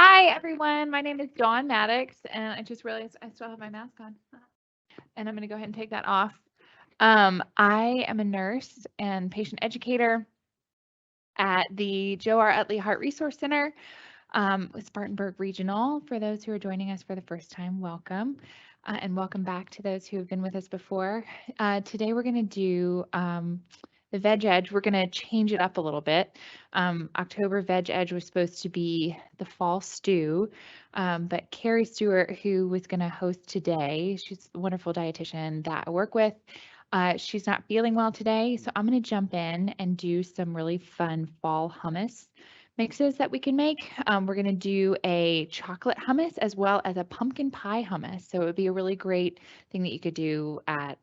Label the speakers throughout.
Speaker 1: Hi, everyone. My name is Dawn Maddox, and I just realized I still have my mask on, and I'm going to go ahead and take that off. I am a nurse and patient educator at the Joe R. Utley Heart Resource Center with Spartanburg Regional. For those who are joining us for the first time, welcome, and welcome back to those who have been with us before. Today we're going to do the Veg Edge. We're going to change it up a little bit. October Veg Edge was supposed to be the fall stew, but Carrie Stewart, who was going to host today, she's a wonderful dietitian that I work with. She's not feeling well today, so I'm going to jump in and do some really fun fall hummus mixes that we can make. We're going to do a chocolate hummus as well as a pumpkin pie hummus. So it would be a really great thing that you could do at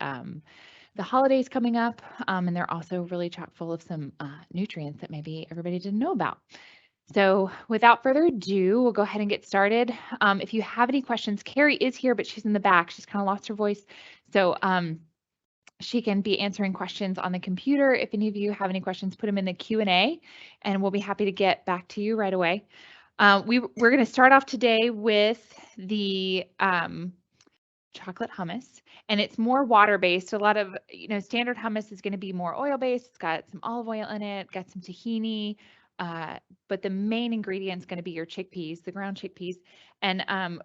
Speaker 1: the holidays coming up. And they're also really chock full of some nutrients that maybe everybody didn't know about. So without further ado, we'll go ahead and get started. If you have any questions, Carrie is here, but she's in the back. She's kind of lost her voice. So she can be answering questions on the computer. If any of you have any questions, put them in the Q&A, and we'll be happy to get back to you right away. We're going to start off today with the chocolate hummus, and it's more water-based. A lot of, standard hummus is going to be more oil-based. It's got some olive oil in it, got some tahini, but the main ingredient is going to be your chickpeas, the ground chickpeas. And sorry,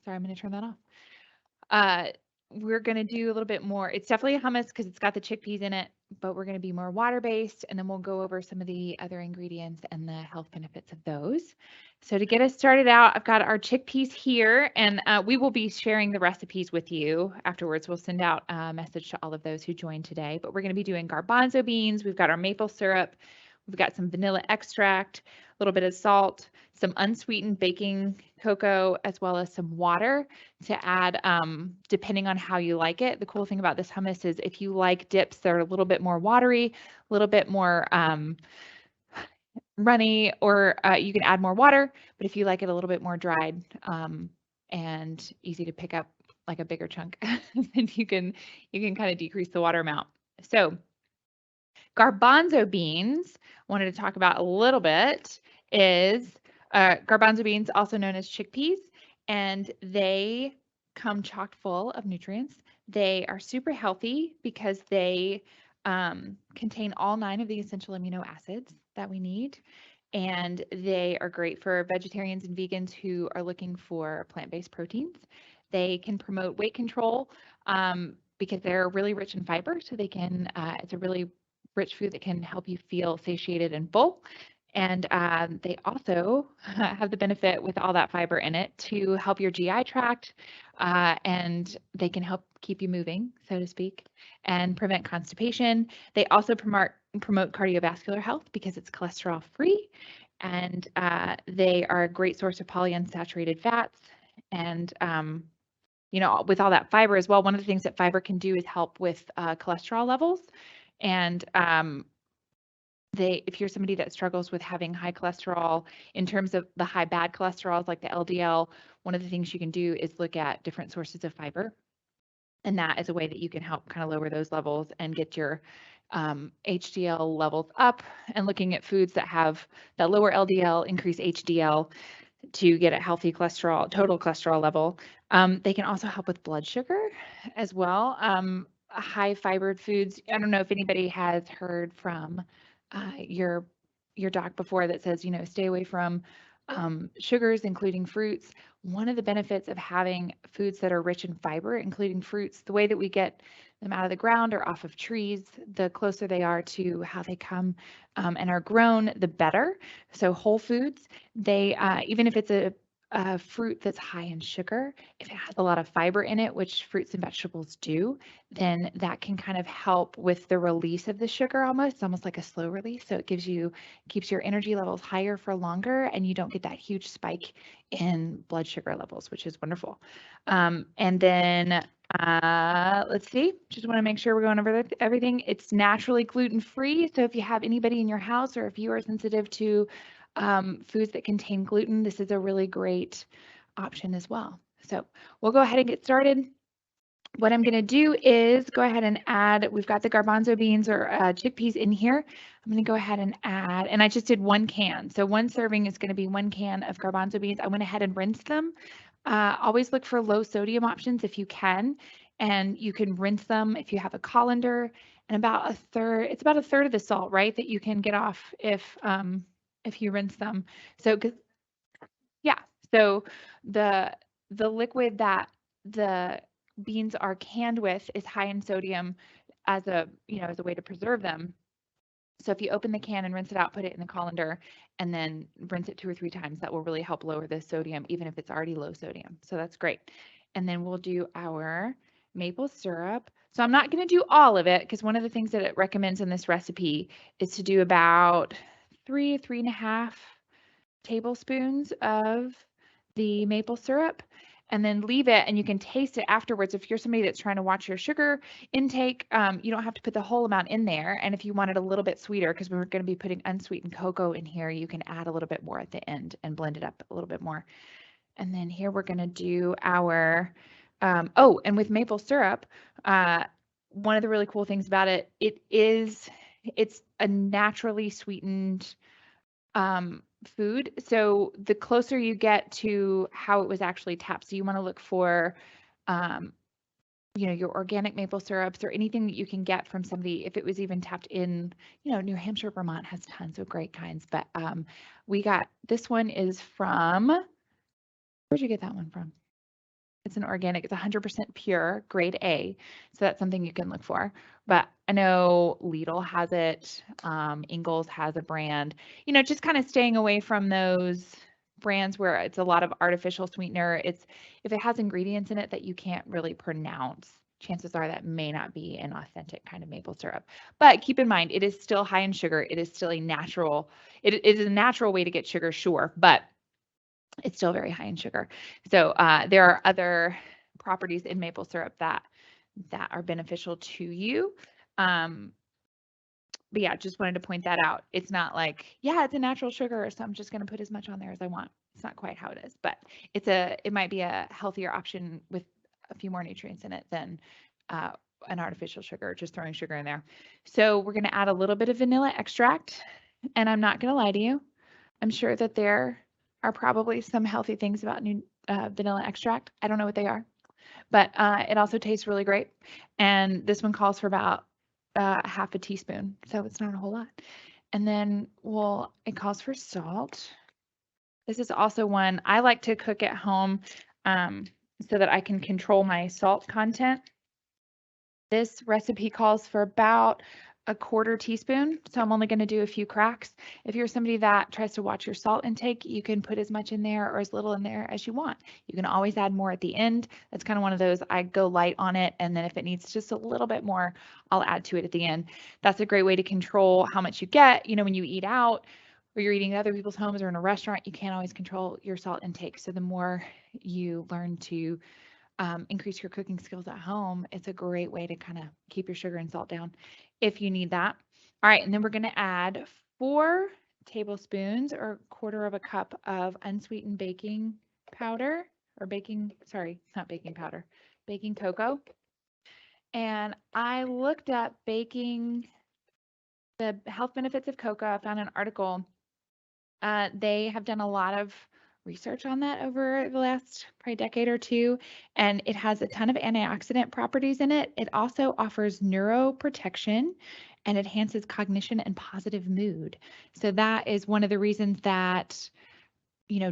Speaker 1: I'm going to turn that off. We're going to do a little bit more. It's definitely a hummus because it's got the chickpeas in it, but we're going to be more water-based, and then we'll go over some of the other ingredients and the health benefits of those. So to get us started out, I've got our chickpeas here, and we will be sharing the recipes with you afterwards. We'll send out a message to all of those who joined today, but we're going to be doing garbanzo beans. We've got our maple syrup. We've got some vanilla extract, a little bit of salt, some unsweetened baking cocoa, as well as some water to add depending on how you like it. The cool thing about this hummus is if you like dips that are a little bit more watery, a little bit more runny, or you can add more water, but if you like it a little bit more dried and easy to pick up like a bigger chunk, then you can kind of decrease the water amount. So garbanzo beans, wanted to talk about a little bit, is garbanzo beans, also known as chickpeas, and they come chock full of nutrients. They are super healthy because they contain all 9 of the essential amino acids that we need, and they are great for vegetarians and vegans who are looking for plant-based proteins. They can promote weight control because they're really rich in fiber, so they can, it's a really rich food that can help you feel satiated and full. And they also have the benefit with all that fiber in it to help your GI tract, and they can help keep you moving, so to speak, and prevent constipation. They also promote cardiovascular health because it's cholesterol free, and they are a great source of polyunsaturated fats. And with all that fiber as well, one of the things that fiber can do is help with cholesterol levels. And if you're somebody that struggles with having high cholesterol, in terms of the high bad cholesterols like the LDL, one of the things you can do is look at different sources of fiber. And that is a way that you can help kind of lower those levels and get your HDL levels up, and looking at foods that have that lower LDL, increase HDL to get a healthy total cholesterol level. They can also help with blood sugar as well. High fibered foods. I don't know if anybody has heard from your doc before that says, stay away from sugars, including fruits. One of the benefits of having foods that are rich in fiber, including fruits, the way that we get them out of the ground or off of trees, the closer they are to how they come and are grown, the better. So whole foods, they even if it's a fruit that's high in sugar, if it has a lot of fiber in it, which fruits and vegetables do, then that can kind of help with the release of the sugar almost. It's almost like a slow release. So it keeps your energy levels higher for longer, and you don't get that huge spike in blood sugar levels, which is wonderful. And then let's see, just want to make sure we're going over everything. It's naturally gluten-free. So if you have anybody in your house, or if you are sensitive to foods that contain gluten, this is a really great option as well. So we'll go ahead and get started. What I'm going to do is go ahead and add, we've got the garbanzo beans or chickpeas in here. I'm going to go ahead and add, and I just did 1 can. So 1 serving is going to be 1 can of garbanzo beans. I went ahead and rinsed them. Always look for low sodium options if you can, and you can rinse them if you have a colander, and about a third, it's about a third of the salt, right, that you can get off if you rinse them. So, yeah, so the liquid that the beans are canned with is high in sodium as a, as a way to preserve them. So if you open the can and rinse it out, put it in the colander, and then rinse it 2 or 3 times, that will really help lower the sodium, even if it's already low sodium. So that's great. And then we'll do our maple syrup. So I'm not going to do all of it because one of the things that it recommends in this recipe is to do about 3.5 tablespoons of the maple syrup and then leave it, and you can taste it afterwards. If you're somebody that's trying to watch your sugar intake, you don't have to put the whole amount in there. And if you want it a little bit sweeter, because we're going to be putting unsweetened cocoa in here, you can add a little bit more at the end and blend it up a little bit more. And then here we're going to do our, oh, and with maple syrup, one of the really cool things about it, it's a naturally sweetened food. So the closer you get to how it was actually tapped, so you want to look for, your organic maple syrups or anything that you can get from somebody. If it was even tapped in, New Hampshire, Vermont has tons of great kinds, but we got, this one is from, where'd you get that one from? It's an organic, it's 100% pure, grade A. So that's something you can look for. But I know Lidl has it, Ingles has a brand, just kind of staying away from those brands where it's a lot of artificial sweetener. If it has ingredients in it that you can't really pronounce, chances are that may not be an authentic kind of maple syrup. But keep in mind, it is still high in sugar. It is still a natural, it is a natural way to get sugar, sure, but it's still very high in sugar. So there are other properties in maple syrup that are beneficial to you. But yeah, just wanted to point that out. It's not like, yeah, it's a natural sugar, so I'm just going to put as much on there as I want. It's not quite how it is, but it might be a healthier option with a few more nutrients in it than an artificial sugar, just throwing sugar in there. So we're going to add a little bit of vanilla extract, and I'm not going to lie to you. I'm sure that there are probably some healthy things about vanilla extract. I don't know what they are, but it also tastes really great. And this one calls for about half a teaspoon, so it's not a whole lot. And then, it calls for salt. This is also one I like to cook at home so that I can control my salt content. This recipe calls for about a 1/4 teaspoon, so I'm only going to do a few cracks. If you're somebody that tries to watch your salt intake, you can put as much in there or as little in there as you want. You can always add more at the end. That's kind of one of those, I go light on it, and then if it needs just a little bit more, I'll add to it at the end. That's a great way to control how much you get. When you eat out or you're eating at other people's homes or in a restaurant, you can't always control your salt intake. So the more you learn to increase your cooking skills at home, it's a great way to kind of keep your sugar and salt down if you need that. All right, and then we're going to add 4 tablespoons or 1/4 cup of unsweetened baking powder or not baking powder, baking cocoa. And I looked up the health benefits of cocoa. I found an article. They have done a lot of research on that over the last probably decade or two, and it has a ton of antioxidant properties in it. It also offers neuroprotection and enhances cognition and positive mood. So that is one of the reasons that,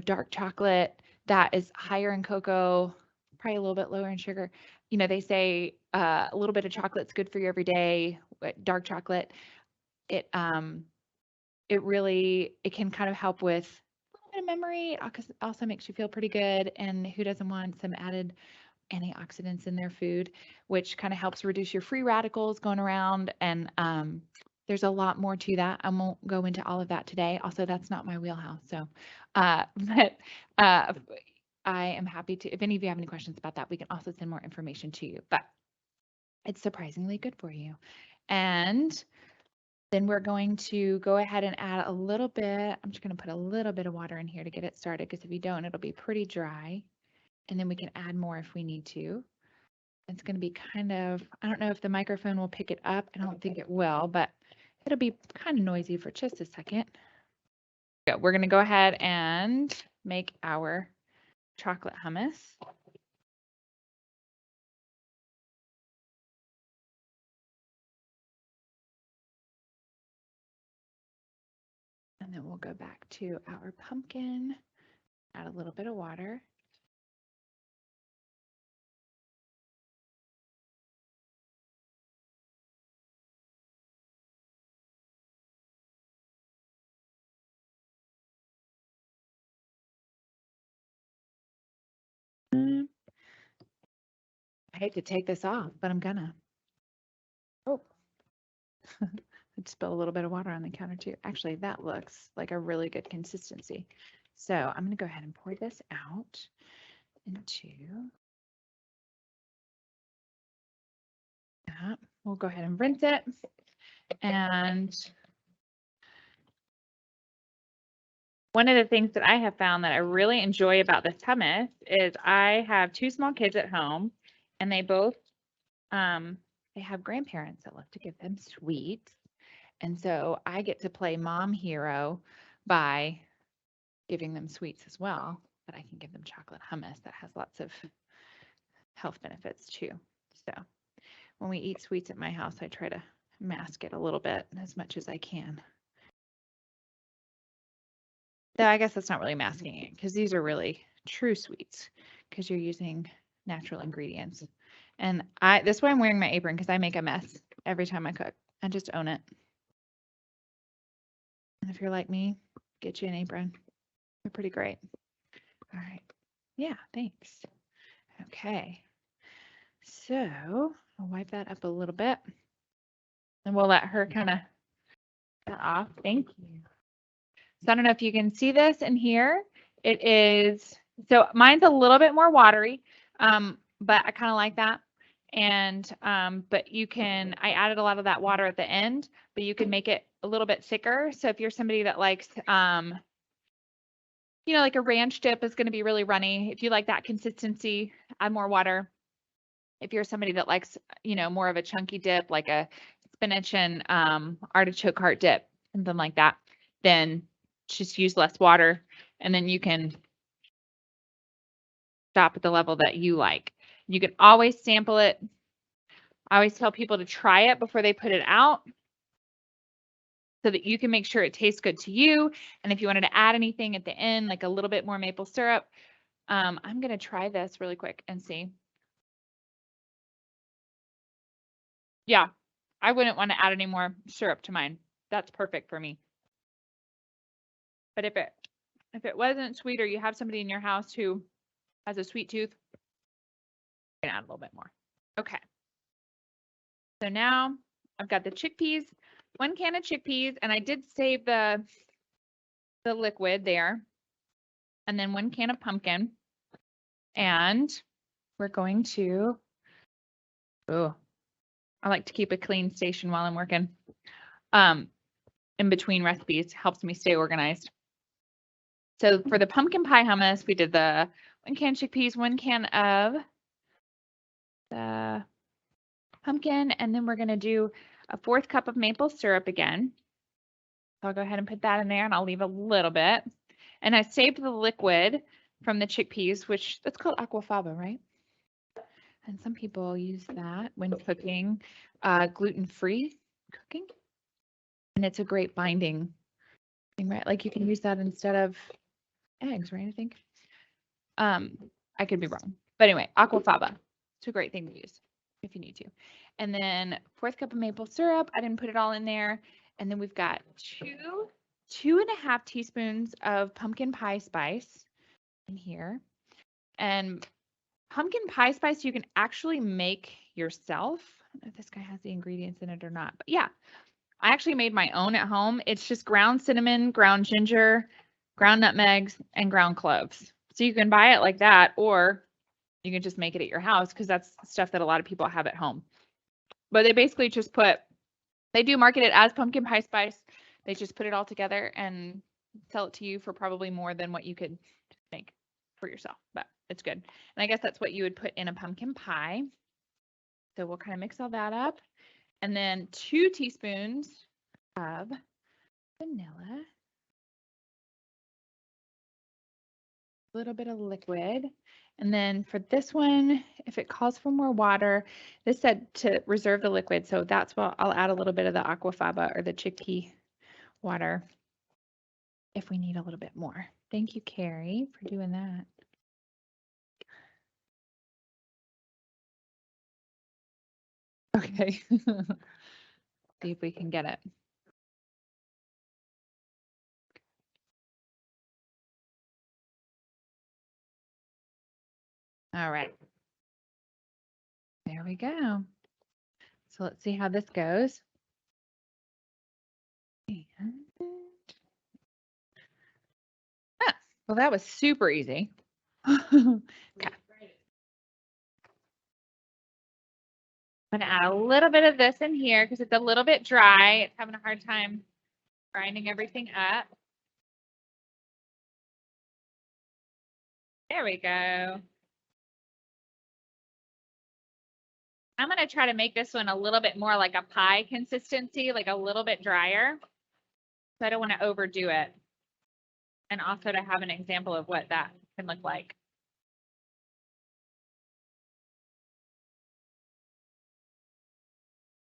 Speaker 1: dark chocolate that is higher in cocoa, probably a little bit lower in sugar. They say a little bit of chocolate's good for you every day. Dark chocolate, it it can kind of help with a little bit of memory. It also makes you feel pretty good. And who doesn't want some added antioxidants in their food, which kind of helps reduce your free radicals going around. And there's a lot more to that. I won't go into all of that today. Also, that's not my wheelhouse. So, but I am happy to, if any of you have any questions about that, we can also send more information to you. But it's surprisingly good for you. And then we're going to go ahead and add a little bit. I'm just going to put a little bit of water in here to get it started, because if you don't, it'll be pretty dry. And then we can add more if we need to. It's going to be kind of, I don't know if the microphone will pick it up. I don't think it will, but it'll be kind of noisy for just a second. Yeah, we're going to go ahead and make our chocolate hummus. And then we'll go back to our pumpkin, add a little bit of water. I hate to take this off, but I'm gonna. Oh, I spilled a little bit of water on the counter too. Actually, that looks like a really good consistency. So I'm gonna go ahead and pour this out into that. We'll go ahead and rinse it. And one of the things that I have found that I really enjoy about this hummus is I have 2 small kids at home, and they both they have grandparents that love to give them sweets. And so I get to play mom hero by giving them sweets as well, but I can give them chocolate hummus that has lots of health benefits too. So when we eat sweets at my house, I try to mask it a little bit as much as I can. Though I guess that's not really masking it because these are really true sweets because you're using natural ingredients. And that's why I'm wearing my apron, because I make a mess every time I cook. I just own it. And if you're like me, get you an apron. They're pretty great. All right. Yeah, thanks. Okay. So I'll wipe that up a little bit and we'll let her kind of get off. Thank you. So I don't know if you can see this in here. It is, so mine's a little bit more watery, but I kind of like that. And, but you can, I added a lot of that water at the end, but you can make it a little bit thicker. So if you're somebody that likes, you know, like a ranch dip is going to be really runny. If you like that consistency, add more water. If you're somebody that likes, you know, more of a chunky dip, like a spinach and artichoke heart dip, something like that, then just use less water, and then you can stop at the level that you like. You can always sample it. I always tell people to try it before they put it out so that you can make sure it tastes good to you. And if you wanted to add anything at the end, like a little bit more maple syrup, I'm going to try this really quick and see. Yeah, I wouldn't want to add any more syrup to mine. That's perfect for me. But if it wasn't sweet, or you have somebody in your house who has a sweet tooth, you can add a little bit more. Okay. So now I've got the chickpeas, 1 can of chickpeas, and I did save the liquid there. And then 1 can of pumpkin. And we're going to, oh, I like to keep a clean station while I'm working. In between recipes, helps me stay organized. So for the pumpkin pie hummus, we did the 1 can chickpeas, 1 can of the pumpkin, and then we're going to do a 1/4 cup of maple syrup again. So I'll go ahead and put that in there, and I'll leave a little bit. And I saved the liquid from the chickpeas, which that's called aquafaba, right? And some people use that when cooking gluten-free cooking. And it's a great binding thing, right? Like you can use that instead of eggs, right? I think. I could be wrong. But anyway, aquafaba. It's a great thing to use if you need to. And then 1/4 cup of maple syrup. I didn't put it all in there. And then we've got 2.5 teaspoons of pumpkin pie spice in here. And pumpkin pie spice you can actually make yourself. I don't know if this guy has the ingredients in it or not, but yeah, I actually made my own at home. It's just ground cinnamon, ground ginger, ground nutmegs, and ground cloves. So you can buy it like that, or you can just make it at your house because that's stuff that a lot of people have at home. But they basically just they do market it as pumpkin pie spice. They just put it all together and sell it to you for probably more than what you could make for yourself, but it's good. And I guess that's what you would put in a pumpkin pie. So we'll kind of mix all that up. And then 2 teaspoons of vanilla, a little bit of liquid. And then for this one, if it calls for more water, this said to reserve the liquid. So that's what I'll add a little bit of the aquafaba or the chickpea water if we need a little bit more. Thank you, Carrie, for doing that. Okay. See if we can get it. All right. There we go. So let's see how this goes. Well, that was super easy. Okay. I'm gonna add a little bit of this in here because it's a little bit dry. It's having a hard time grinding everything up. There we go. I'm gonna try to make this one a little bit more like a pie consistency, like a little bit drier. So I don't want to overdo it. And also to have an example of what that can look like.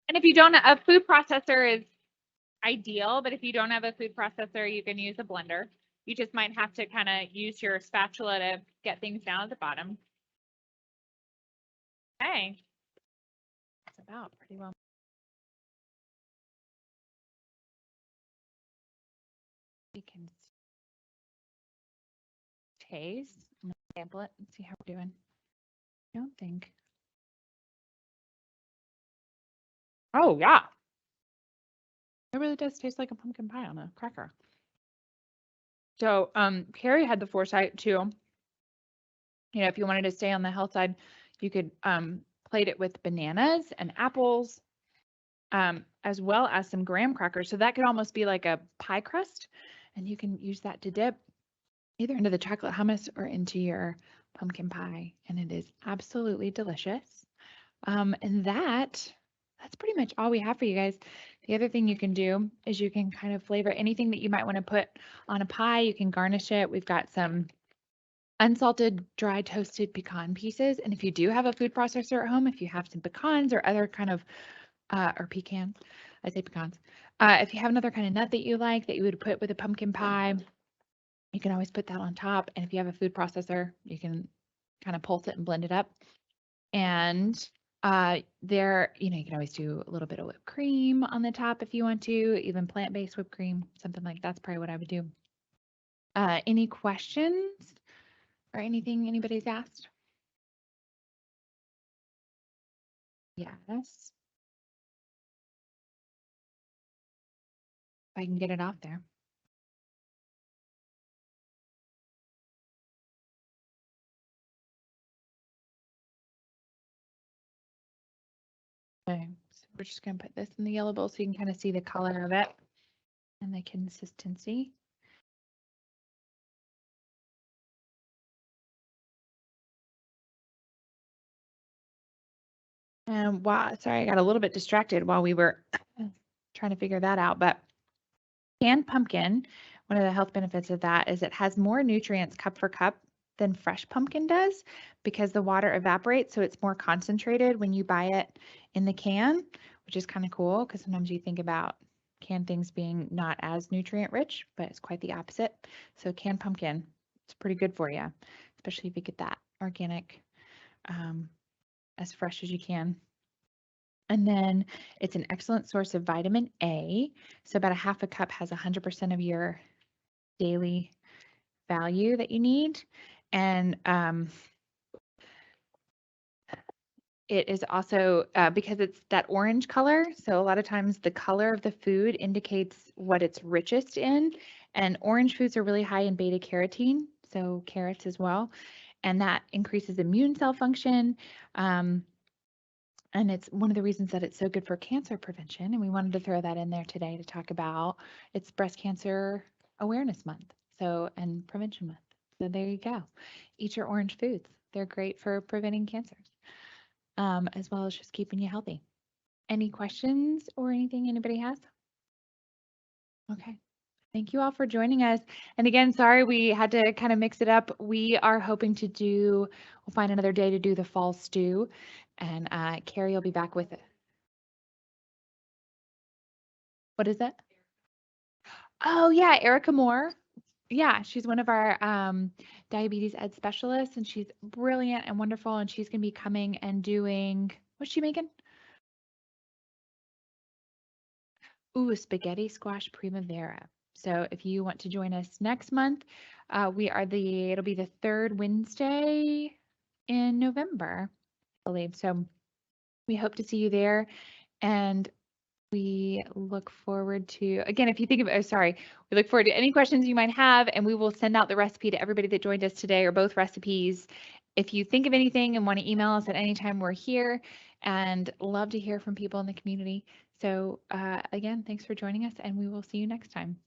Speaker 1: And if you don't, a food processor is ideal, but if you don't have a food processor, you can use a blender. You just might have to kind of use your spatula to get things down at the bottom. Okay. That's about pretty well. We can taste. I'm gonna sample it and see how we're doing. I don't think. Oh yeah. It really does taste like a pumpkin pie on a cracker. So Carrie had the foresight to, if you wanted to stay on the health side, you could plate it with bananas and apples, as well as some graham crackers. So that could almost be like a pie crust, and you can use that to dip either into the chocolate hummus or into your pumpkin pie, and it is absolutely delicious. And that's pretty much all we have for you guys. The other thing you can do is you can kind of flavor anything that you might want to put on a pie. You can garnish it. We've got some unsalted, dry toasted pecan pieces. And if you do have a food processor at home, if you have some pecans or other kind of, or pecans, I say pecans. If you have another kind of nut that you like that you would put with a pumpkin pie, you can always put that on top. And if you have a food processor, you can kind of pulse it and blend it up. And there, you can always do a little bit of whipped cream on the top if you want to, even plant-based whipped cream, something like that's probably what I would do. Any questions or anything anybody's asked? Yes. If I can get it off there. Okay, so we're just gonna put this in the yellow bowl so you can kind of see the color of it and the consistency. And wow, sorry, I got a little bit distracted while we were trying to figure that out, but canned pumpkin, one of the health benefits of that is it has more nutrients cup for cup than fresh pumpkin does because the water evaporates, so it's more concentrated when you buy it in the can, which is kind of cool because sometimes you think about canned things being not as nutrient rich, but it's quite the opposite. So canned pumpkin, it's pretty good for you, especially if you get that organic, as fresh as you can. And then it's an excellent source of vitamin A. So about a half a cup has 100% of your daily value that you need. And it is also because it's that orange color. So a lot of times the color of the food indicates what it's richest in. And orange foods are really high in beta carotene, so carrots as well. And that increases immune cell function. And it's one of the reasons that it's so good for cancer prevention. And we wanted to throw that in there today to talk about it's Breast Cancer Awareness Month. So, and Prevention Month. So there you go. Eat your orange foods. They're great for preventing cancers. as well as just keeping you healthy. Any questions or anything anybody has? Okay. Thank you all for joining us. And again, sorry we had to kind of mix it up. We are hoping to we'll find another day to do the fall stew. And Carrie will be back with it. What is that? Oh, yeah, Erica Moore. Yeah, she's one of our diabetes ed specialists, and she's brilliant and wonderful. And she's going to be coming and doing, what's she making? Ooh, spaghetti squash primavera. So if you want to join us next month, it'll be the third Wednesday in November, I believe. So we hope to see you there. And we look forward to, again, if you think of, we look forward to any questions you might have, and we will send out the recipe to everybody that joined us today, or both recipes. If you think of anything and want to email us at any time, we're here, and love to hear from people in the community. So again, thanks for joining us, and we will see you next time.